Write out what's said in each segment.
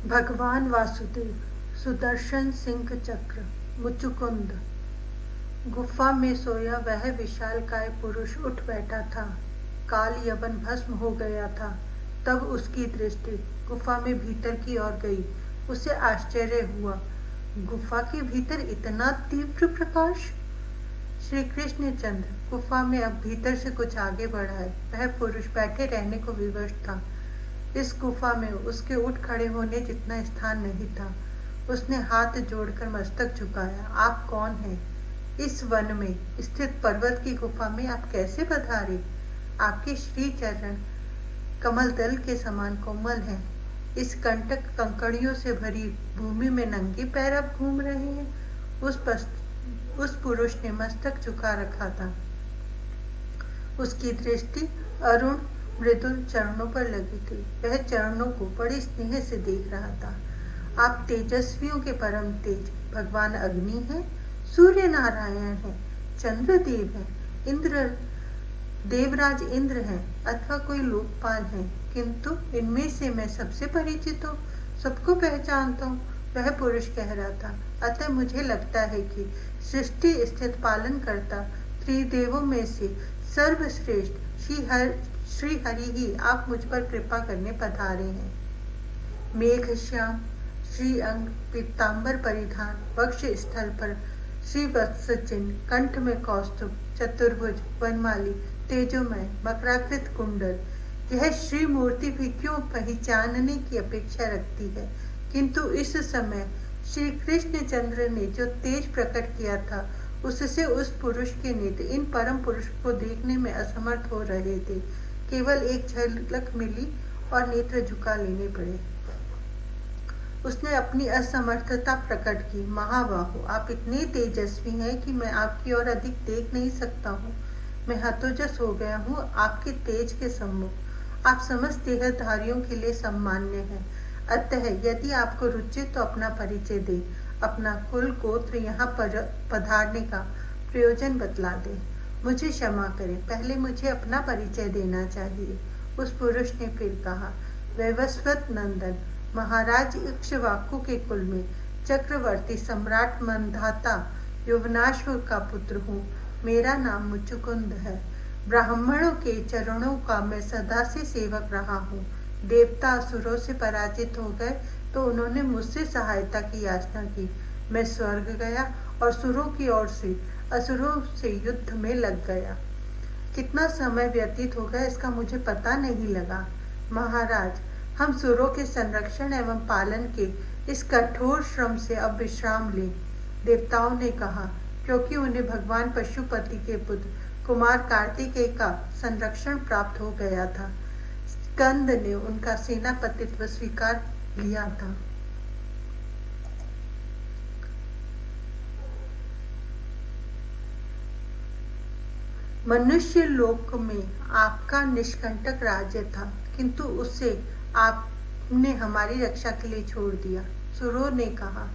भगवान वासुदेव, सुदर्शन सिंह चक्र, मुचुकुंद। गुफा में सोया वह विशालकाय पुरुष उठ बैठा था। काल यवन भस्म हो गया था। तब उसकी दृष्टि गुफा में भीतर की ओर गई। उसे आश्चर्य हुआ, गुफा के भीतर इतना तीव्र प्रकाश। श्री कृष्ण चंद्र गुफा में अब भीतर से कुछ आगे बढ़ा है। वह पुरुष बैठे रहने को विवश था। इस गुफा में उसके उठ खड़े होने जितना स्थान नहीं था। उसने हाथ जोड़कर मस्तक झुकाया। आप कौन हैं? इस वन में स्थित पर्वत की गुफा में आप कैसे पधारे? आपके श्री चरण कमल दल के समान कोमल हैं। इस कंटक कंकड़ियों से भरी भूमि में नंगे पैर आप घूम रहे हैं। उस पुरुष ने मस्तक झुका रखा था। उसकी दृष्टि अरुण मृदुल चरणों पर लगी थी। वह चरणों को बड़े स्नेह से देख रहा था। आप तेजस्वियों के परम तेज भगवान अग्नि हैं, सूर्य नारायण हैं, चंद्रदेव हैं, इंद्र देवराज इंद्र हैं अथवा कोई लोकपाल हैं, किंतु इनमें से मैं सबसे परिचित हूँ, सबको पहचानता हूँ। वह पुरुष कह रहा था, अतः मुझे लगता है कि सृष्टि स्थित पालन करता त्रिदेवों में से सर्वश्रेष्ठ श्री हरि ही आप मुझ पर कृपा करने पधारे हैं। मेघ श्याम श्री अंग पीतांबर परिधान, वक्ष स्थल पर श्री वत्स चिन्ह, कंठ में कौस्तुभ, चतुर्भुज वनमाली, तेजोमय मकराकृत कुंडल। यह श्री मूर्ति भी क्यों पहचानने की अपेक्षा रखती है, किंतु इस समय श्री कृष्ण चंद्र ने जो तेज प्रकट किया था उससे उस पुरुष के नेत्र इन परम पुरुष को देखने में असमर्थ हो रहे थे। केवल एक झलक मिली और नेत्र झुका लेने पड़े। उसने अपनी असमर्थता प्रकट की। महाबाहु, आप इतने तेजस्वी हैं कि मैं आपकी ओर अधिक देख नहीं सकता हूँ। मैं हतोजस हो गया हूँ आपके तेज के सम्मुख। आप समस्त देहधारियों के लिए सम्मान्य हैं। अतः यदि आपको रुचि तो अपना परिचय दे, अपना कुल गोत्र यहाँ पर पधारने का प्रयोजन बतला दे। मुझे क्षमा करें, पहले मुझे अपना परिचय देना चाहिए। उस पुरुष ने फिर कहा, वैवस्वत नंदन, महाराज इक्ष्वाकु के कुल में चक्रवर्ती सम्राट मंधाता यौवनाश्व का पुत्र हूँ। मेरा नाम मुचुकुंद है। ब्राह्मणों के चरणों का मैं सदा से सेवक रहा हूँ। देवता असुरों से पराजित हो गए तो उन्होंने मुझसे सहायता की याचना की। मैं स्वर्ग गया और सुरों की ओर से असुरों से युद्ध में लग गया। कितना समय व्यतीत हो गया इसका मुझे पता नहीं लगा। महाराज, हम सुरों के संरक्षण एवं पालन के इस कठोर श्रम से अब विश्राम लें। देवताओं ने कहा, क्योंकि उन्हें भगवान पशुपति के पुत्र कुमार कार्तिकेय का संरक्षण प्राप्त हो गया था। स्कंद ने उनका सेनापतित्व स्वीकार लिया था। मनुष्य लोक में आपका निष्कंटक राज्य था, किंतु उसे आपने हमारी रक्षा के लिए छोड़ दिया। सुरों ने कहा,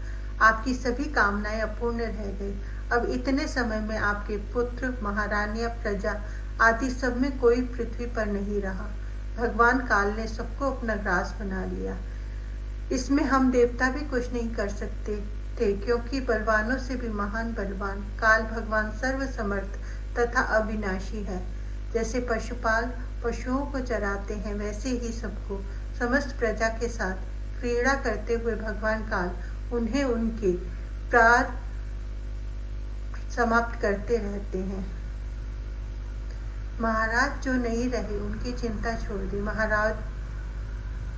आपकी सभी कामनाएं अपूर्ण रह गई। अब इतने समय में आपके पुत्र, महारानियां, प्रजा आदि सब में कोई पृथ्वी पर नहीं रहा। भगवान काल ने सबको अपना ग्रास बना लिया। इसमें हम देवता भी कुछ नहीं कर सकते थे, क्योंकि बलवानों से भी महान बलवान काल भगवान सर्वसमर्थ तथा अविनाशी है। जैसे पशुपाल पशुओं को चराते हैं, वैसे ही सबको समस्त प्रजा के साथ क्रीड़ा करते हुए भगवान काल उन्हें उनके प्रार समाप्त करते रहते हैं। महाराज जो नहीं रहे उनकी चिंता छोड़ दें। महाराज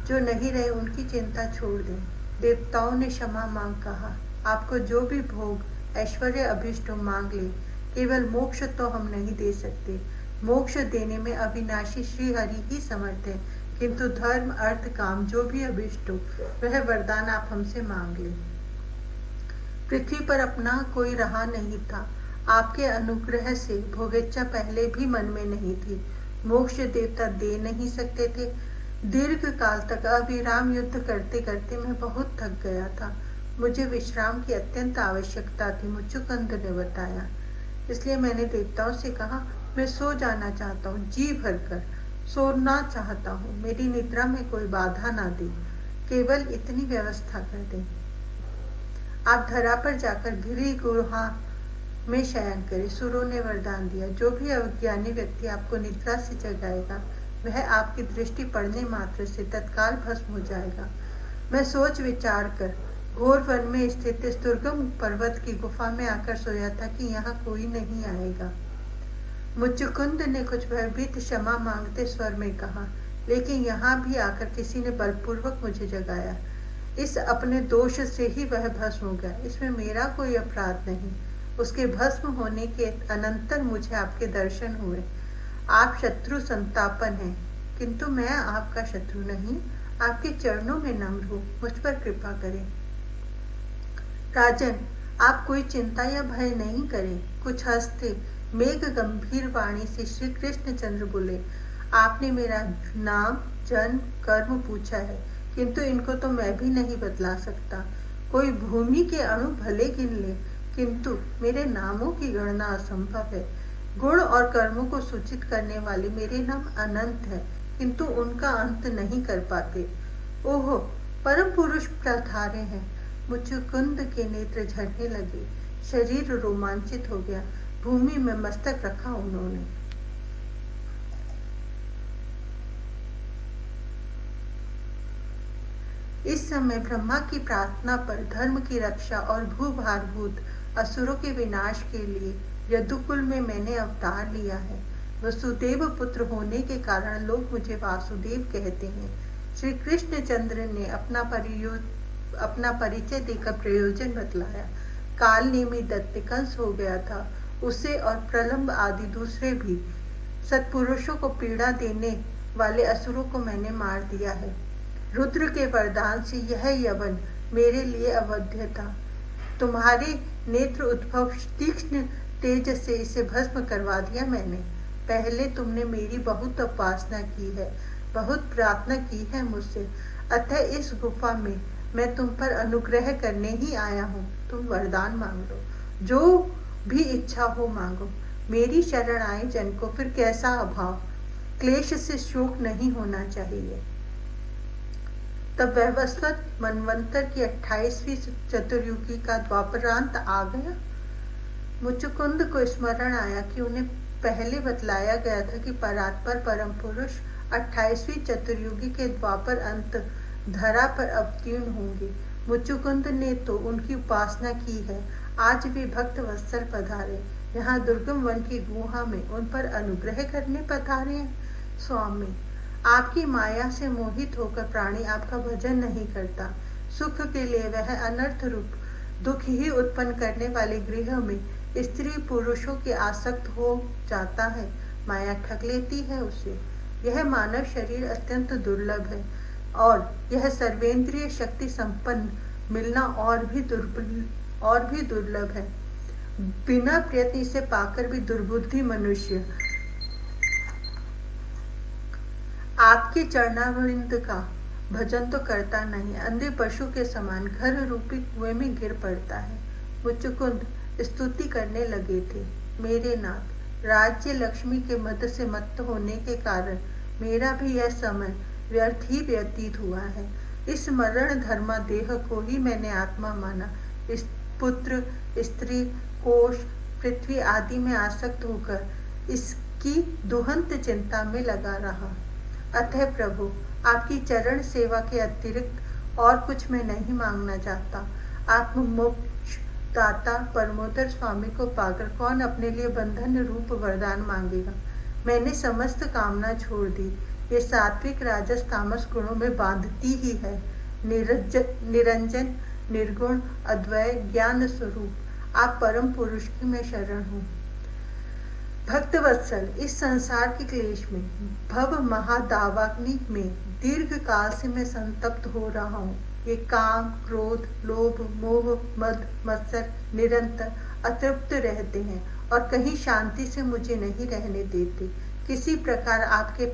जो नहीं रहे उनकी चिंता छोड़ दें। देवताओं ने क्षमा मांग कहा, आपको जो भी भोग ऐश्वर्य अभिष्ट हो मांग ले, केवल मोक्ष तो हम नहीं दे सकते। मोक्ष देने में अविनाशी श्री हरि ही समर्थ है, किंतु धर्म अर्थ काम जो भी अभिष्ट हो वह वरदान आप हमसे मांग ले। पृथ्वी पर अपना कोई रहा नहीं था। आपके अनुग्रह से भोगेच्छा पहले भी मन में नहीं थी। मोक्ष देवता दे नहीं सकते थे। दीर्घ काल तक अविराम युद्ध करते करते मैं बहुत थक गया था। मुझे विश्राम की अत्यंत आवश्यकता थी, मुचुकुंद ने बताया। इसलिए मैंने देवताओं से कहा, मैं सो जाना चाहता हूँ, जी भर कर सोना चाहता हूँ। मेरी निद्रा में कोई बाधा ना दे। केवल इतनी व्यवस्था कर दें। आप धरा पर जाकर घिरी गुहा में शयन करें। सुरों ने वरदान दिया, जो भी अज्ञानी व्यक्ति आपको निद्रा से जगाएगा वह आपकी दृष्टि पड़ने मात्र से तत्काल भस्म हो जाएगा। मैं सोच विचार कर घोर वन में स्थित इस दुर्गम पर्वत की गुफा में आकर सोया था कि यहाँ कोई नहीं आएगा। मुचुकुंद ने कुछ भयभीत क्षमा मांगते स्वर में कहा, लेकिन यहाँ भी आकर किसी ने बलपूर्वक मुझे जगाया। इस अपने दोष से ही वह भस्म हो गया, इसमें मेरा कोई अपराध नहीं। उसके भस्म होने के अनंतर मुझे आपके दर्शन हुए। आप शत्रु संतापन हैं, किंतु मैं आपका शत्रु नहीं, आपके चरणों में नम्र हूँ, मुझ पर कृपा करें। राजन, आप कोई चिंता या भय नहीं करें। कुछ हंसते मेघ गंभीर वाणी से श्री कृष्णचंद्र बोले, आपने मेरा नाम जन्म कर्म पूछा है, किंतु इनको तो मैं भी नहीं बतला सकता। कोई भूमि के अणु भले गिन ले, किंतु मेरे नामों की गणना असंभव है। गुण और कर्मों को सूचित करने वाले मेरे नाम अनंत है, किंतु उनका अंत नहीं कर पाते। ओहो, परम पुरुष पधारे हैं। मुचुकुंद के नेत्र झरने लगे, शरीर रोमांचित हो गया। भूमि में मस्तक रखा उन्होंने। इस समय ब्रह्मा की प्रार्थना पर धर्म की रक्षा और भूभारभूत असुरों के विनाश के लिए यदुकुल में मैंने अवतार लिया है। वसुदेव पुत्र होने के कारण लोग मुझे वासुदेव कहते हैं। श्री कृष्णचंद्र ने अपना परिचय देकर प्रयोजन बतलाया। काल नेमी दत्तिकंस हो गया था, उसे और प्रलंब आदि दूसरे भी सत्पुरुषों को पीड़ा देने वाले असुरों को मैंने मार दिया है। रुद्र के वरदान से यह यवन मेरे लिए अवध्य था। तुम्हारे नेत्र उद्भव तीक्ष्ण तेज से इसे भस्म करवा दिया मैंने। पहले तुमने मेरी बहुत उपासना की है, बहुत प्रार्थना की है मुझसे, अतः इस गुफा में मैं तुम पर अनुग्रह करने ही आया हूँ। तुम वरदान मांग लो, जो भी इच्छा हो मांगो। मेरी शरण आए जन को फिर कैसा अभाव, क्लेश से शोक नहीं होना चाहिए। तब वैवस्वत मनवंतर की 28वीं चतुर्युगी का द्वापरांत आ गया। मुचुकुंद को स्मरण आया कि उन्हें पहले बतलाया गया था कि परात्पर परम पुरुष 28वीं चतुर्युगी के द्वापर अंत धरा पर अवतीर्ण होंगे। मुचुकुंद ने तो उनकी उपासना की है। आज भी भक्त वत्सल पधारे, यहाँ दुर्गम वन की गुहा में उन पर अनुग्रह करने पधारे हैं। स्वामी, आपकी माया से मोहित होकर प्राणी आपका भजन नहीं करता। सुख के लिए वह अनर्थ रूप दुख ही उत्पन्न करने वाले गृह में स्त्री पुरुषों के आसक्त हो जाता है। माया ठग लेती है उसे। यह मानव शरीर अत्यंत दुर्लभ है और यह सर्वेंद्रिय शक्ति संपन्न मिलना और भी दुर्लभ है। बिना प्रयत्न इसे पाकर भी दुर्बुद्धि मनुष्य आपके चरणारविंद का भजन तो करता नहीं, अंधे पशु के समान घर रूपी कुएं में गिर पड़ता है। मुचुकुंद स्तुति करने लगे थे, मेरे नाथ, राज्य लक्ष्मी के मद से मत्त होने के कारण मेरा भी यह समय व्यर्थ ही व्यतीत हुआ है। इस मरण धर्मा देह को ही मैंने आत्मा माना। इस पुत्र, स्त्री, कोश, पृथ्वी आदि में आसक्त होकर इसकी दुहंत चिंता में लगा रहा। अतः प्रभु, आपकी चरण सेवा के अतिरिक्त और कुछ मैं नहीं मांगना चाहता। आप मोक्ष दाता परमोदर स्वामी को पाकर कौन अपने लिए बंधन रूप वरदान मांगेगा। मैंने समस्त कामना छोड़ दी। ये सात्विक राजस तामस गुणों में बांधती ही है। निरंजन, निर्गुण, अद्वय, ज्ञान स्वरूप आप परम पुरुष की मैं शरण हूँ। भक्त वत्सल, इस संसार के क्लेश में, भव महादावाग्नि में दीर्घ काल से मैं संतप्त हो रहा हूँ। ये काम, क्रोध, लोभ, मोह, मद, मत्सर निरंतर अतृप्त रहते हैं और कहीं शांति से मुझे नहीं रहने देते। किसी प्रकार आपके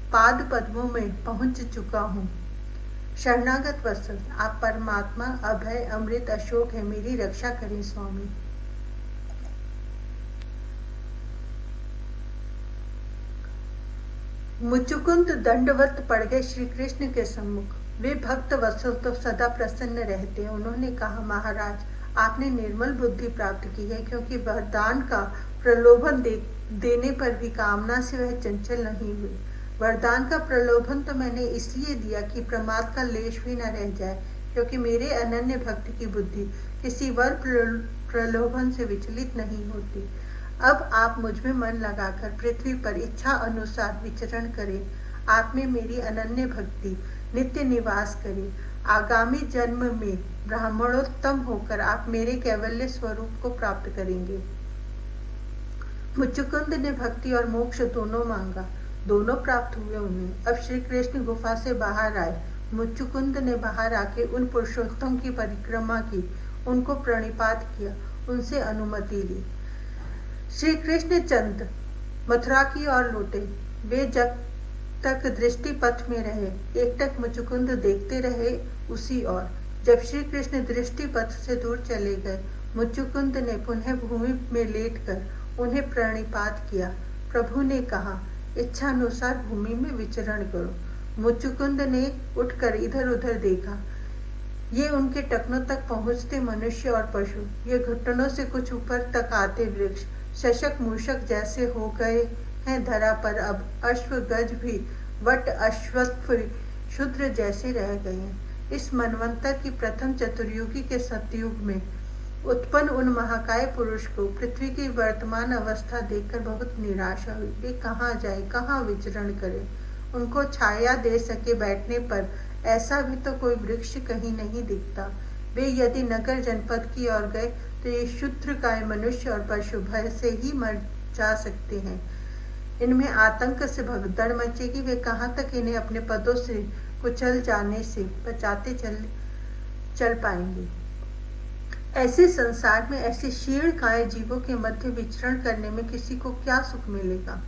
पाद पद्मों में पहुंच चुका हूँ। शरणागत वत्सल, आप परमात्मा, अभय, अमृत, अशोक है, मेरी रक्षा करें स्वामी। मुचुकुंद दंडवत पड़ गए श्री कृष्ण के सम्मुख। वे भक्त वत्सल तो सदा प्रसन्न रहते। उन्होंने कहा, महाराज, आपने निर्मल बुद्धि प्राप्त की है, क्योंकि वरदान का प्रलोभन देने पर भी कामना से वह चंचल नहीं हुई। वरदान का प्रलोभन तो मैंने इसलिए दिया कि प्रमाद का लेश भी न रह जाए, क्योंकि मेरे अनन्य भक्त की बुद्धि किसी वर प्रलोभन से विचलित नहीं होती। अब आप मुझ में मन लगाकर पृथ्वी पर इच्छा अनुसार विचरण करें। आप में मेरी अनन्य भक्ति नित्य निवास करे। आगामी जन्म में ब्राह्मणोत्तम होकर आप मेरे कैवल्य स्वरूप को प्राप्त करेंगे। मुचुकुंद ने भक्ति और मोक्ष दोनों मांगा। दोनों प्राप्त हुए उन्हें। अब श्री कृष्ण गुफा से बाहर आए। मुचुकुंद ने बाहर आके उन पुरुषोत्तम की परिक्रमा की, उनको प्रणिपात किया, उनसे अनुमति ली। श्री कृष्ण चंद मथुरा की ओर लौटे। वे जब तक दृष्टि पथ में रहे, एकटक मुचुकुंद देखते रहे उसी ओर। जब श्री कृष्ण दृष्टि पथ से दूर चले गए, मुचुकुंद ने पुनः भूमि में लेटकर उन्हें प्रणिपात किया। प्रभु ने कहा, इच्छा अनुसार भूमि में विचरण करो। मुचुकुंद ने उठकर इधर उधर देखा। ये उनके टखनों तक पहुंचते मनुष्य और पशु, ये घुटनों से कुछ ऊपर तक आते वृक्ष, शशक मूषक जैसे हो गए हैं धरा पर। अब अश्व गज भी वट अश्वत्थ शूद्र जैसे रह गए हैं। इस मनवंतर की प्रथम चतुर्युगी के सतयुग में उत्पन्न उन महाकाय पुरुष को पृथ्वी की वर्तमान अवस्था देखकर बहुत निराशा हुई। वे कहाँ जाए, कहाँ विचरण करें। उनको छाया दे सके बैठने पर ऐसा भी तो कोई वृक्ष कहीं नहीं दिखता। वे यदि नगर जनपद की ओर गए तो ये शूद्रकाय मनुष्य और पशु भय से ही मर जा सकते हैं। इनमें आतंक से भगदड़ मचेगी। वे कहाँ तक इन्हें अपने पदों से कुचल जाने से बचाते चल पाएंगे। ऐसे संसार में ऐसे क्षीणकाय जीवों के मध्य विचरण करने में किसी को क्या सुख मिलेगा।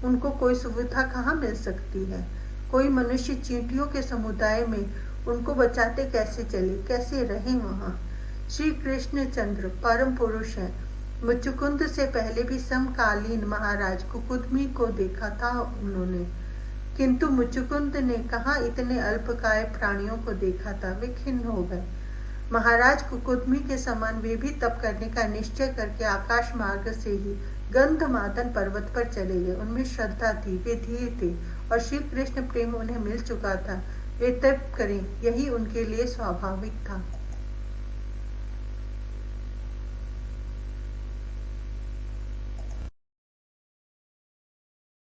उनको कोई सुविधा कहाँ मिल सकती है। कोई मनुष्य चींटियों के समुदाय में उनको बचाते कैसे चले, कैसे रहें वहाँ। श्री कृष्ण चंद्र परम पुरुष है। मुचुकुंद से पहले भी समकालीन महाराज कुकुदमी को देखा था उन्होंने, किंतु मुचुकुंद ने कहाँ इतने अल्पकाय प्राणियों को देखा था। वे खिन्न हो गए। महाराज कुकुदमी के समान वे भी तप करने का निश्चय करके आकाश मार्ग से ही गंधमादन पर्वत पर चले गए। उनमें श्रद्धा थी, वे धीर थे और श्री कृष्ण प्रेम उन्हें मिल चुका था। वे तप करें, यही उनके लिए स्वाभाविक था।